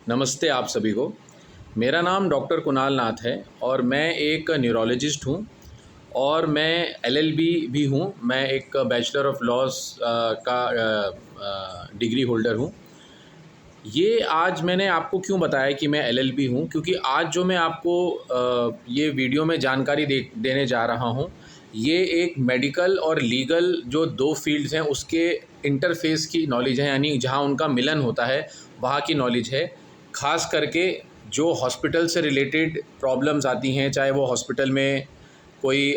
नमस्ते आप सभी को। मेरा नाम डॉक्टर कुणाल नाथ है और मैं एक न्यूरोलॉजिस्ट हूँ और मैं एलएलबी भी हूँ। मैं एक बैचलर ऑफ लॉज़ का डिग्री होल्डर हूँ। ये आज मैंने आपको क्यों बताया कि मैं एलएलबी हूँ, क्योंकि आज जो मैं आपको ये वीडियो में जानकारी देने जा रहा हूँ, ये एक मेडिकल और लीगल जो दो फील्ड्स हैं उसके इंटरफेस की नॉलेज है, यानी जहाँ उनका मिलन होता है वहाँ की नॉलेज है। ख़ास करके जो हॉस्पिटल से रिलेटेड प्रॉब्लम्स आती हैं, चाहे वो हॉस्पिटल में कोई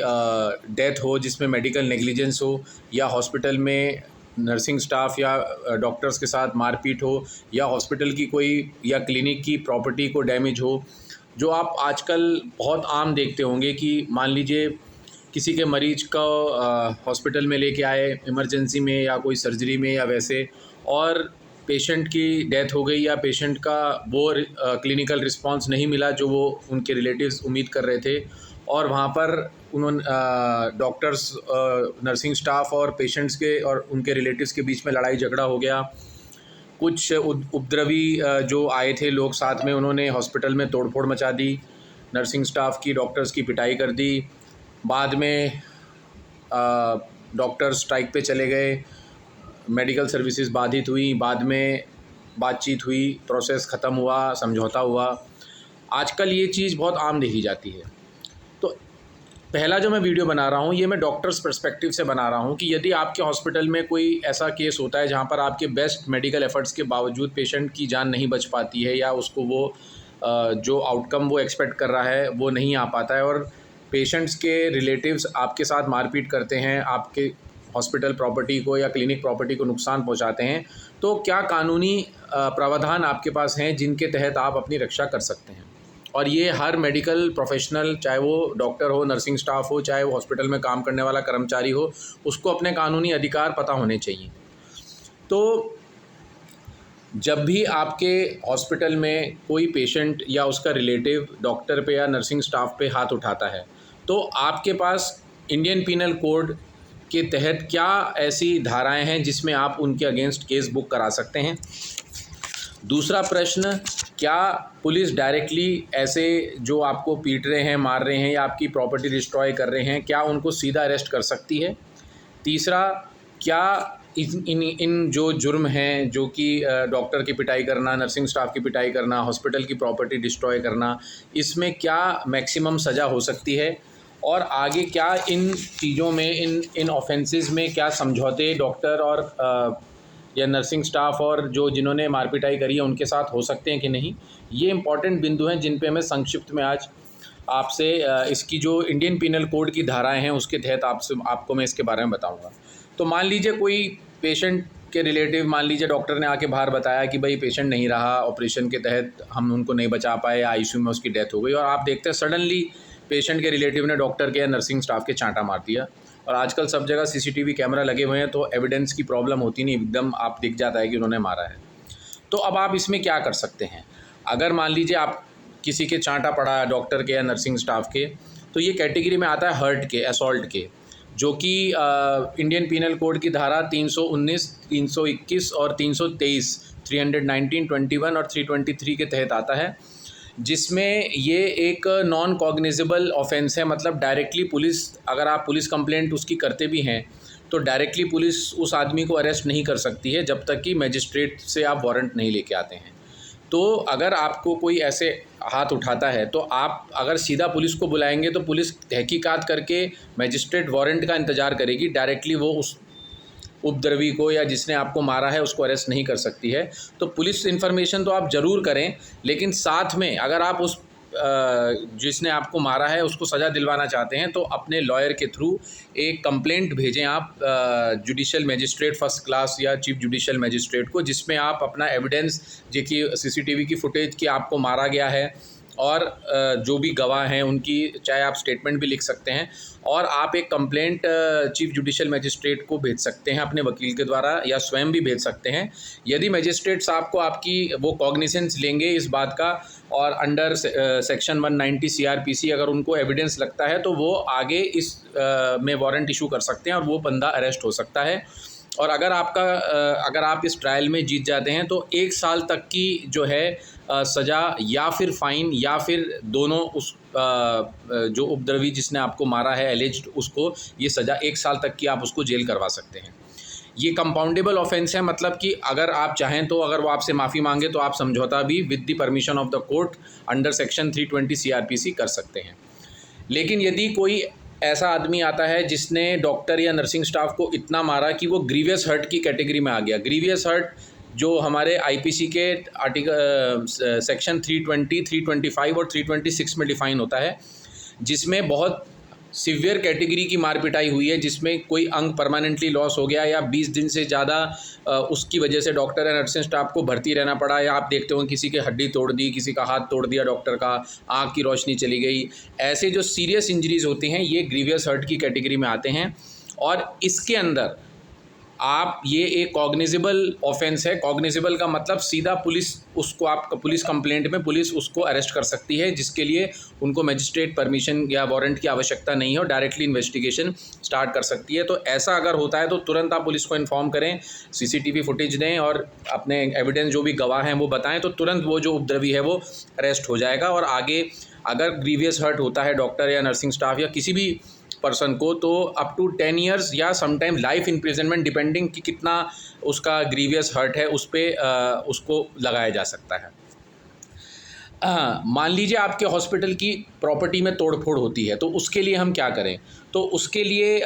डेथ हो जिसमें मेडिकल नेग्लिजेंस हो, या हॉस्पिटल में नर्सिंग स्टाफ या डॉक्टर्स के साथ मारपीट हो, या हॉस्पिटल की कोई या क्लिनिक की प्रॉपर्टी को डैमेज हो। जो आप आजकल बहुत आम देखते होंगे कि मान लीजिए किसी के मरीज का हॉस्पिटल में लेके आए इमरजेंसी में या कोई सर्जरी में या वैसे, और पेशेंट की डेथ हो गई या पेशेंट का वो क्लिनिकल रिस्पांस नहीं मिला जो वो उनके रिलेटिव्स उम्मीद कर रहे थे, और वहाँ पर उन्होंने डॉक्टर्स, नर्सिंग स्टाफ और पेशेंट्स के और उनके रिलेटिव्स के बीच में लड़ाई झगड़ा हो गया। कुछ उपद्रवी जो आए थे लोग साथ में, उन्होंने हॉस्पिटल में तोड़फोड़ मचा दी, नर्सिंग स्टाफ की, डॉक्टर्स की पिटाई कर दी। बाद में डॉक्टर स्ट्राइक पे चले गए, मेडिकल सर्विसेज बाधित हुई, बाद में बातचीत हुई, प्रोसेस ख़त्म हुआ, समझौता हुआ। आजकल ये चीज़ बहुत आम देखी जाती है। तो पहला जो मैं वीडियो बना रहा हूँ ये मैं डॉक्टर्स पर्सपेक्टिव से बना रहा हूँ कि यदि आपके हॉस्पिटल में कोई ऐसा केस होता है जहाँ पर आपके बेस्ट मेडिकल एफर्ट्स के बावजूद पेशेंट की जान नहीं बच पाती है, या उसको वो जो आउटकम वो एक्सपेक्ट कर रहा है वो नहीं आ पाता है, और पेशेंट्स के रिलेटिव्स आपके साथ मारपीट करते हैं, आपके हॉस्पिटल प्रॉपर्टी को या क्लिनिक प्रॉपर्टी को नुकसान पहुंचाते हैं, तो क्या कानूनी प्रावधान आपके पास हैं जिनके तहत आप अपनी रक्षा कर सकते हैं। और ये हर मेडिकल प्रोफेशनल, चाहे वो डॉक्टर हो, नर्सिंग स्टाफ हो, चाहे वो हॉस्पिटल में काम करने वाला कर्मचारी हो, उसको अपने कानूनी अधिकार पता होने चाहिए। तो जब भी आपके हॉस्पिटल में कोई पेशेंट या उसका रिलेटिव डॉक्टर पे या नर्सिंग स्टाफ पे हाथ उठाता है, तो आपके पास इंडियन पीनल कोड के तहत क्या ऐसी धाराएं हैं जिसमें आप उनके अगेंस्ट केस बुक करा सकते हैं। दूसरा प्रश्न, क्या पुलिस डायरेक्टली ऐसे जो आपको पीट रहे हैं, मार रहे हैं या आपकी प्रॉपर्टी डिस्ट्रॉय कर रहे हैं, क्या उनको सीधा अरेस्ट कर सकती है। तीसरा, क्या इन जो जुर्म हैं, जो कि डॉक्टर की पिटाई करना, नर्सिंग स्टाफ की पिटाई करना, हॉस्पिटल की प्रॉपर्टी डिस्ट्रॉय करना, इसमें क्या मैक्सिमम सज़ा हो सकती है, और आगे क्या इन चीज़ों में, इन ऑफेंसेस में क्या समझौते डॉक्टर और या नर्सिंग स्टाफ और जो जिन्होंने मारपिटाई करी है उनके साथ हो सकते हैं कि नहीं। ये इंपॉर्टेंट बिंदु हैं जिन पे मैं संक्षिप्त में आज आपसे इसकी जो इंडियन पीनल कोड की धाराएं हैं उसके तहत आपको मैं इसके बारे में बताऊंगा। तो मान लीजिए कोई पेशेंट के रिलेटिव, मान लीजिए डॉक्टर ने आके बाहर बताया कि भाई पेशेंट नहीं रहा, ऑपरेशन के तहत हम उनको नहीं बचा पाए, आईसीयू में उसकी डेथ हो गई, और आप देखते हैं सडनली पेशेंट के रिलेटिव ने डॉक्टर के या नर्सिंग स्टाफ के चांटा मार दिया। और आजकल सब जगह सीसीटीवी कैमरा लगे हुए हैं, तो एविडेंस की प्रॉब्लम होती नहीं, एकदम आप दिख जाता है कि उन्होंने मारा है। तो अब आप इसमें क्या कर सकते हैं। अगर मान लीजिए आप किसी के चांटा पड़ा है डॉक्टर के या नर्सिंग स्टाफ के, तो ये कैटेगरी में आता है हर्ट के, असॉल्ट के, जो कि इंडियन पीनल कोड की धारा 319, 321 और 323, 319, 21 और 323 के तहत आता है, जिसमें ये एक नॉन कॉग्निजेबल ऑफेंस है। मतलब डायरेक्टली पुलिस, अगर आप पुलिस कंप्लेंट उसकी करते भी हैं तो डायरेक्टली पुलिस उस आदमी को अरेस्ट नहीं कर सकती है जब तक कि मजिस्ट्रेट से आप वारंट नहीं लेके आते हैं। तो अगर आपको कोई ऐसे हाथ उठाता है तो आप अगर सीधा पुलिस को बुलाएंगे तो पुलिस तहकीकात करके मजिस्ट्रेट वारंट का इंतज़ार करेगी, डायरेक्टली वो उस उपद्रवी को या जिसने आपको मारा है उसको अरेस्ट नहीं कर सकती है। तो पुलिस इन्फॉर्मेशन तो आप ज़रूर करें, लेकिन साथ में अगर आप उस जिसने आपको मारा है उसको सज़ा दिलवाना चाहते हैं तो अपने लॉयर के थ्रू एक कंप्लेंट भेजें आप जुडिशल मजिस्ट्रेट फर्स्ट क्लास या चीफ जुडिशल मजिस्ट्रेट को, जिसमें आप अपना एविडेंस, जो कि सीसीटीवी की फुटेज कि आपको मारा गया है, और जो भी गवाह हैं उनकी चाहे आप स्टेटमेंट भी लिख सकते हैं, और आप एक कंप्लेंट चीफ जुडिशल मजिस्ट्रेट को भेज सकते हैं अपने वकील के द्वारा, या स्वयं भी भेज सकते हैं। यदि मजिस्ट्रेट साहब को आपकी वो कॉग्निसेंस लेंगे इस बात का, और अंडर सेक्शन 190 CRPC अगर उनको एविडेंस लगता है तो वो आगे इस में वारंट इशू कर सकते हैं और वो बंदा अरेस्ट हो सकता है। और अगर आप इस ट्रायल में जीत जाते हैं तो 1 साल तक की जो है सज़ा या फिर फ़ाइन या फिर दोनों, उस जो उपद्रवी जिसने आपको मारा है एलिज्ड, उसको ये सज़ा 1 साल तक की आप उसको जेल करवा सकते हैं। ये कंपाउंडेबल ऑफेंस है, मतलब कि अगर आप चाहें तो अगर वो आपसे माफ़ी मांगे तो आप समझौता भी with the permission of the court under section 320 CRPC कर सकते हैं। लेकिन यदि कोई ऐसा आदमी आता है जिसने डॉक्टर या नर्सिंग स्टाफ को इतना मारा कि वो ग्रीवियस हर्ट की कैटेगरी में आ गया, ग्रीवियस हर्ट जो हमारे IPC के आर्टिकल सेक्शन 320, 325 और 326 में डिफ़ाइन होता है, जिसमें बहुत सीवियर कैटेगरी की मार पिटाई हुई है, जिसमें कोई अंग परमानेंटली लॉस हो गया या 20 दिन से ज़्यादा उसकी वजह से डॉक्टर या नर्सिंग स्टाफ को भर्ती रहना पड़ा, या आप देखते हो किसी की हड्डी तोड़ दी, किसी का हाथ तोड़ दिया डॉक्टर का, आँख की रोशनी चली गई, ऐसे जो सीरियस इंजरीज़ होती हैं ये ग्रीवियस हर्ट की कैटेगरी में आते हैं। और इसके अंदर आप, ये एक कॉग्निजेबल ऑफेंस है। कॉग्निजेबल का मतलब सीधा पुलिस उसको, आप पुलिस कंप्लेंट में पुलिस उसको अरेस्ट कर सकती है, जिसके लिए उनको मजिस्ट्रेट परमिशन या वारंट की आवश्यकता नहीं है और डायरेक्टली इन्वेस्टिगेशन स्टार्ट कर सकती है। तो ऐसा अगर होता है तो तुरंत आप पुलिस को इन्फॉर्म करें, CCTV फुटेज दें और अपने एविडेंस जो भी गवाह हैं वो बताएं, तो तुरंत वो जो उपद्रवी है वो अरेस्ट हो जाएगा। और आगे अगर ग्रीवियस हर्ट होता है डॉक्टर या नर्सिंग स्टाफ या किसी भी पर्सन को, तो अप टू 10 ईयर्स या समटाइम लाइफ इम्प्रिजनमेंट, डिपेंडिंग कि कितना उसका ग्रीवियस हर्ट है उस पर उसको लगाया जा सकता है। मान लीजिए आपके हॉस्पिटल की प्रॉपर्टी में तोड़फोड़ होती है, तो उसके लिए हम क्या करें? तो उसके लिए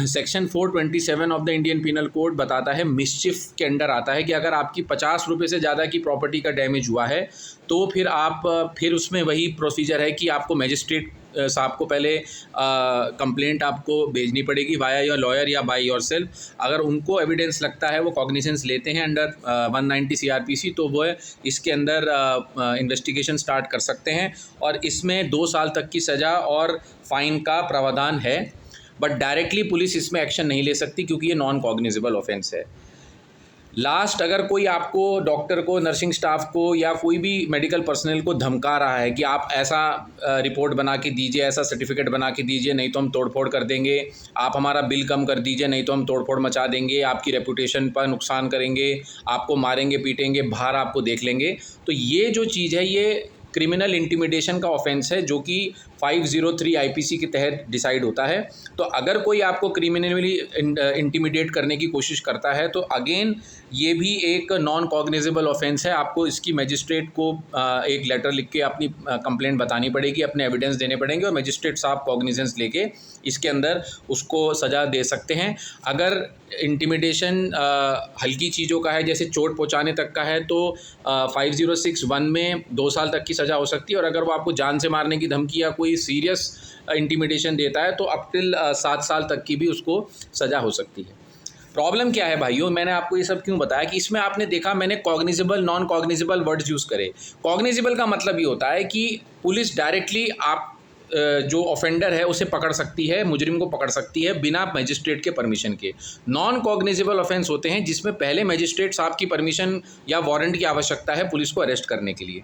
section 427 of the Indian penal code बताता है, मिसचिफ के अंडर आता है कि अगर आपकी 50 रुपये से ज़्यादा की प्रॉपर्टी का डैमेज हुआ है तो फिर उसमें वही प्रोसीजर है कि आपको मजिस्ट्रेट साहब को पहले कंप्लेंट आपको भेजनी पड़ेगी वाया योर लॉयर या बाय योर सेल्फ। अगर उनको एविडेंस लगता है, वो कॉग्निजेंस लेते हैं अंडर 190 CRPC, तो वो इसके अंदर इन्वेस्टिगेशन स्टार्ट कर सकते हैं और इसमें 2 साल तक की सज़ा और फाइन का प्रावधान है। बट डायरेक्टली पुलिस इसमें एक्शन नहीं ले सकती क्योंकि ये नॉन कॉग्निजेबल ऑफेंस है। लास्ट, अगर कोई आपको, डॉक्टर को, नर्सिंग स्टाफ को या कोई भी मेडिकल पर्सनल को धमका रहा है कि आप ऐसा रिपोर्ट बना के दीजिए, ऐसा सर्टिफिकेट बना के दीजिए, नहीं तो हम तोड़फोड़ कर देंगे, आप हमारा बिल कम कर दीजिए, नहीं तो हम तोड़फोड़ मचा देंगे, आपकी रेपुटेशन पर नुकसान करेंगे, आपको मारेंगे पीटेंगे, बाहर आपको देख लेंगे, तो ये जो चीज़ है ये क्रिमिनल इंटिमिडेशन का ऑफेंस है, जो कि 503 IPC के तहत डिसाइड होता है। तो अगर कोई आपको क्रिमिनली इंटिमिडेट करने की कोशिश करता है तो अगेन ये भी एक नॉन कॉग्निजेबल ऑफेंस है। आपको इसकी मजिस्ट्रेट को एक लेटर लिख के अपनी कंप्लेंट बतानी पड़ेगी, अपने एविडेंस देने पड़ेंगे और मजिस्ट्रेट साहब कॉग्निजेंस लेके इसके अंदर उसको सज़ा दे सकते हैं। अगर इंटिमिडेशन हल्की चीज़ों का है, जैसे चोट पहुंचाने तक का है, तो 5061 में 2 साल तक की सज़ा हो सकती है, और अगर वो आपको जान से मारने की धमकी या कोई सीरियस इंटिमिडेशन देता है तो अप टिल 7 साल तक की भी उसको सज़ा हो सकती है। प्रॉब्लम क्या है भाइयों, मैंने आपको ये सब क्यों बताया कि इसमें आपने देखा मैंने cognizable, non cognizable words use करे। कॉग्निजेबल का मतलब ये होता है कि पुलिस डायरेक्टली आप जो ऑफेंडर है उसे पकड़ सकती है, मुजरिम को पकड़ सकती है बिना मजिस्ट्रेट के परमिशन के। नॉन कॉग्निजेबल ऑफेंस होते हैं जिसमें पहले मजिस्ट्रेट साहब की परमिशन या वारंट की आवश्यकता है पुलिस को अरेस्ट करने के लिए।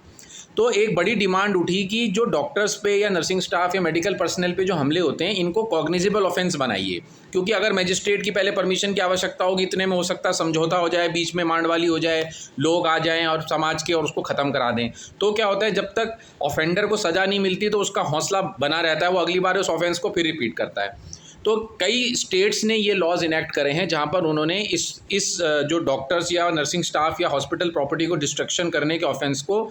तो एक बड़ी डिमांड उठी कि जो डॉक्टर्स पे या नर्सिंग स्टाफ या मेडिकल पर्सनल पे जो हमले होते हैं इनको कॉग्निजेबल ऑफेंस बनाइए, क्योंकि अगर मजिस्ट्रेट की पहले परमिशन की आवश्यकता होगी, इतने में हो सकता है समझौता हो जाए, बीच में मांडवाली हो जाए, लोग आ जाएं और समाज के और उसको ख़त्म करा दें। तो क्या होता है, जब तक ऑफेंडर को सज़ा नहीं मिलती तो उसका हौसला बना रहता है, वो अगली बार उस ऑफेंस को फिर रिपीट करता है। तो कई स्टेट्स ने ये लॉज इनेक्ट करे हैं जहाँ पर उन्होंने इस जो डॉक्टर्स या नर्सिंग स्टाफ या हॉस्पिटल प्रॉपर्टी को डिस्ट्रक्शन करने के ऑफेंस को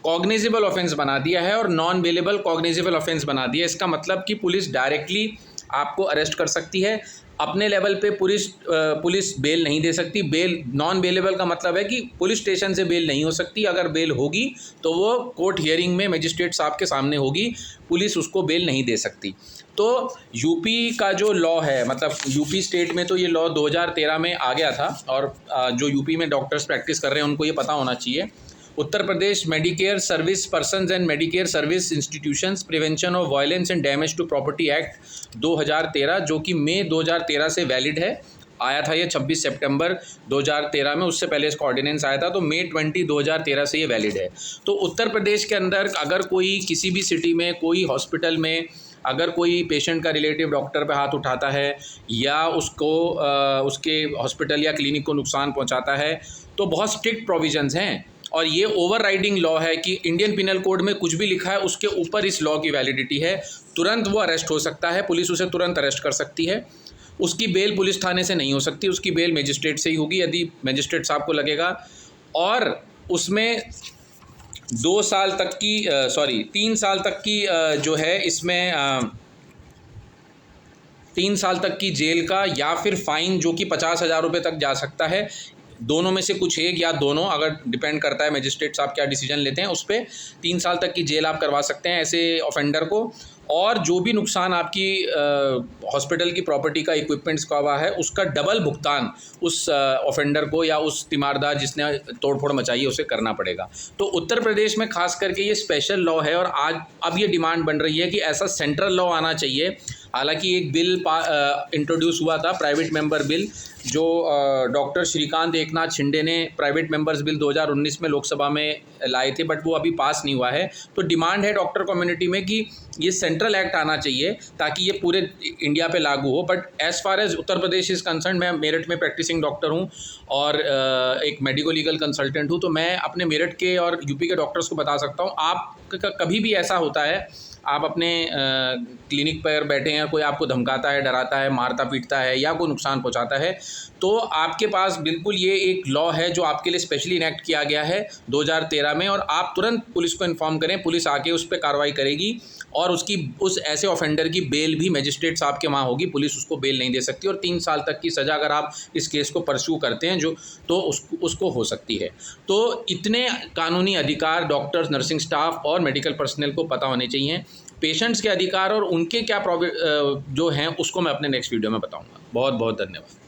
कॉग्निजेबल ऑफेंस बना दिया है और नॉन बेलेबल कॉग्निजेबल ऑफेंस बना दिया है। इसका मतलब कि पुलिस डायरेक्टली आपको अरेस्ट कर सकती है, अपने लेवल पे पुलिस बेल नहीं दे सकती। बेल, नॉन बेलेबल का मतलब है कि पुलिस स्टेशन से बेल नहीं हो सकती, अगर बेल होगी तो वो कोर्ट हियरिंग में मजिस्ट्रेट साहब के सामने होगी, पुलिस उसको बेल नहीं दे सकती। तो यूपी का जो लॉ है, मतलब यूपी स्टेट में तो ये लॉ 2013 में आ गया था, और जो यूपी में डॉक्टर्स प्रैक्टिस कर रहे हैं उनको ये पता होना चाहिए। Uttar Pradesh medicare service persons and medicare service institutions prevention of violence and damage to property act 2013, जो कि मई 2013 से वैलिड है, आया था ये 26 सितंबर 2013 में, उससे पहले इसका ऑर्डिनेंस आया था, तो मई 20, 2013 से ये वैलिड है। तो उत्तर प्रदेश के अंदर अगर कोई किसी भी सिटी में कोई हॉस्पिटल में अगर कोई पेशेंट का रिलेटिव डॉक्टर पे हाथ उठाता है या उसको उसके हॉस्पिटल या क्लिनिक को नुकसान पहुंचाता है तो बहुत स्ट्रिक्ट प्रोविजंस हैं, और ये ओवरराइडिंग लॉ है कि इंडियन पिनल कोड में कुछ भी लिखा है उसके ऊपर इस लॉ की वैलिडिटी है। तुरंत वो अरेस्ट हो सकता है, पुलिस उसे तुरंत अरेस्ट कर सकती है। उसकी बेल पुलिस थाने से नहीं हो सकती, उसकी बेल मजिस्ट्रेट से ही होगी यदि मजिस्ट्रेट साहब को लगेगा। और उसमें 2 साल तक की 3 साल तक की जो है इसमें 3 साल तक की जेल का या फिर फ़ाइन जो कि 50,000 रुपये तक जा सकता है। दोनों में से कुछ एक या दोनों, अगर डिपेंड करता है मजिस्ट्रेट साहब क्या डिसीजन लेते हैं उस पर, 3 साल तक की जेल आप करवा सकते हैं ऐसे ऑफेंडर को। और जो भी नुकसान आपकी हॉस्पिटल की प्रॉपर्टी का इक्विपमेंट्स का हुआ है उसका डबल भुगतान उस ऑफेंडर को या उस तीमारदार जिसने तोड़फोड़ मचाई है उसे करना पड़ेगा। तो उत्तर प्रदेश में खास करके ये स्पेशल लॉ है, और आज अब ये डिमांड बन रही है कि ऐसा सेंट्रल लॉ आना चाहिए। हालांकि एक बिल इंट्रोड्यूस हुआ था, प्राइवेट मेंबर बिल, जो डॉक्टर श्रीकांत एकनाथ शिंदे ने प्राइवेट मेंबर्स बिल 2019 में लोकसभा में लाए थे, बट वो अभी पास नहीं हुआ है। तो डिमांड है डॉक्टर कम्युनिटी में कि ये सेंट्रल एक्ट आना चाहिए ताकि ये पूरे इंडिया पे लागू हो। But as far as Uttar Pradesh is concerned, मैं मेरठ में प्रैक्टिसिंग डॉक्टर हूँ और एक मेडिको लीगल कंसल्टेंट हूँ, तो मैं अपने मेरठ के और यूपी के डॉक्टर्स को बता सकता हूँ, आपका कभी भी ऐसा होता है, आप अपने क्लिनिक पर बैठे हैं, कोई आपको धमकाता है, डराता है, मारता पीटता है या कोई नुकसान पहुंचाता है, तो आपके पास बिल्कुल ये एक लॉ है जो आपके लिए स्पेशली इनेक्ट किया गया है 2013 में, और आप तुरंत पुलिस को इन्फॉर्म करें, पुलिस आके उस पर कार्रवाई करेगी और उस ऐसे ऑफेंडर की बेल भी मजिस्ट्रेट साहब के वहाँ होगी, पुलिस उसको बेल नहीं दे सकती, और 3 साल तक की सज़ा अगर आप इस केस को परस्यू करते हैं तो उसको हो सकती है। तो इतने कानूनी अधिकार डॉक्टर्स, नर्सिंग स्टाफ और मेडिकल पर्सनल को पता होने चाहिए। पेशेंट्स के अधिकार और उनके क्या जो हैं उसको मैं अपने नेक्स्ट वीडियो में बताऊंगा। बहुत बहुत धन्यवाद।